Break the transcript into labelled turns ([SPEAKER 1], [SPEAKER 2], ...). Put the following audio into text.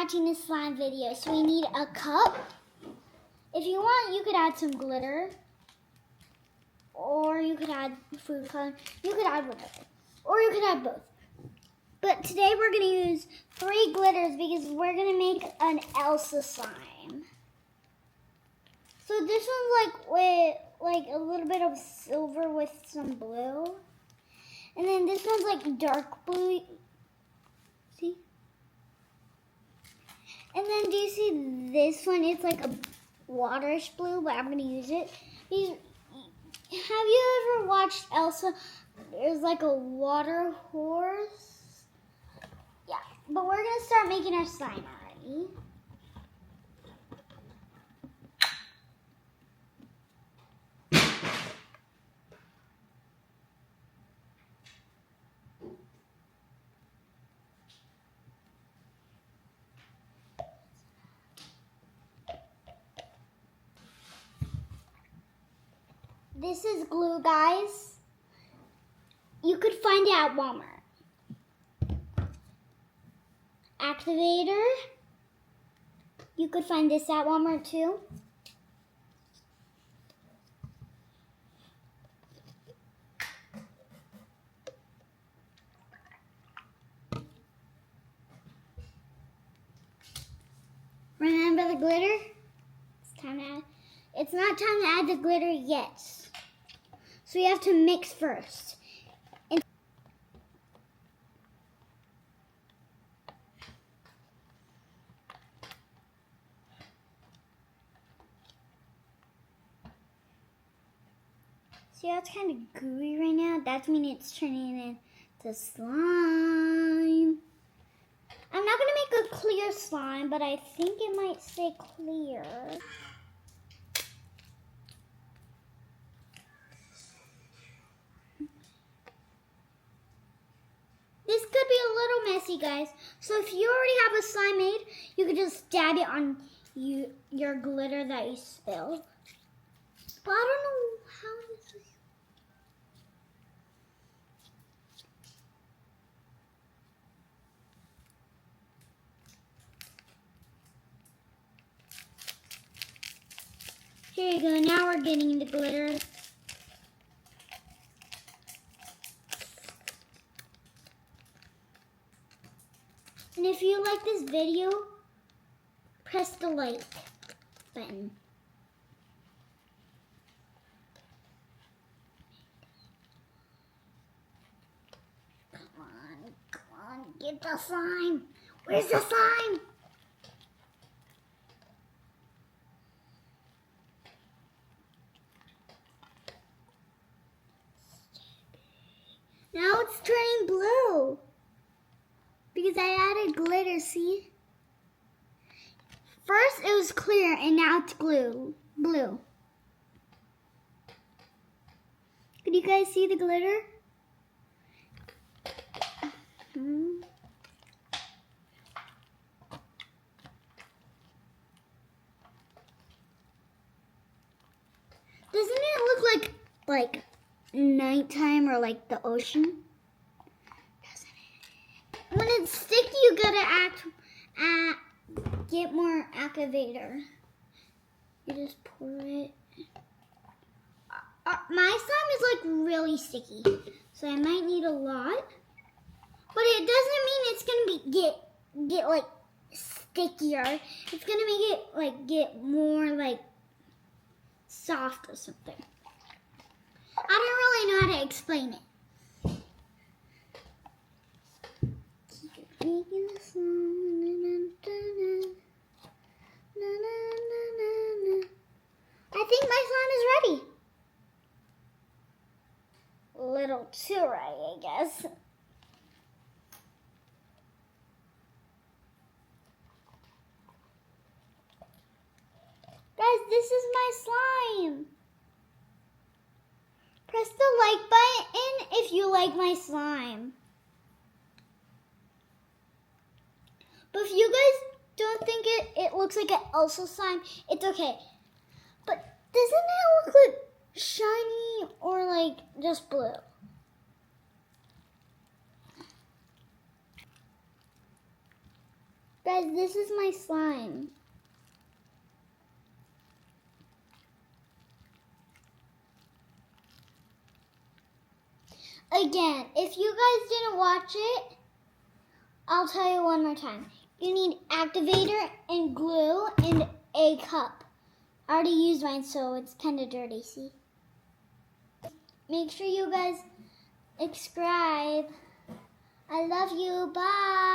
[SPEAKER 1] watching this slime video. So we need a cup. If you want, you could add some glitter. Or you could add food coloring. You could add whatever. Or you could add both. But today we're going to use 3 glitters because we're going to make an Elsa slime. So this one's with a little bit of silver with some blue. And then this one's like dark blue. See? And then do you see this one? It's like a waterish blue, but I'm going to use it. Have you ever watched Elsa? There's like a water horse. Yeah, but we're going to start making our slime already. This is glue, guys. You could find it at Walmart. Activator. You could find this at Walmart too. Remember the glitter? It's time to add. It's not time to add the glitter yet. So you have to mix first. See how it's kind of gooey right now? That means it's turning into slime. I'm not going to make a clear slime, but I think it might say clear. This could be a little messy, guys. So if you already have a slime made, you could just dab it on your glitter that you spilled. But I don't know how this is. Here you go. Now we're getting the glitter. And if you like this video, press the like button. Come on, get the slime. Where's the slime? Now it's turning blue. Because I added glitter, see? First it was clear and now it's blue. Could you guys see the glitter? Doesn't it look like nighttime or like the ocean? When it's sticky, you gotta get more activator. You just pour it. My slime is like really sticky, so I might need a lot. But it doesn't mean it's gonna get like stickier. It's gonna make it like get more like soft or something. I don't really know how to explain it. Making the song. I think my slime is ready. A little too ready, I guess. Guys, this is my slime. Press the like button if you like my slime. But if you guys don't think it looks like an Elsa slime, it's okay. But doesn't it look like shiny or like just blue? Guys, this is my slime. Again, if you guys didn't watch it, I'll tell you one more time. You need activator and glue and a cup. I already used mine, so it's kind of dirty, see? Make sure you guys subscribe. I love you. Bye.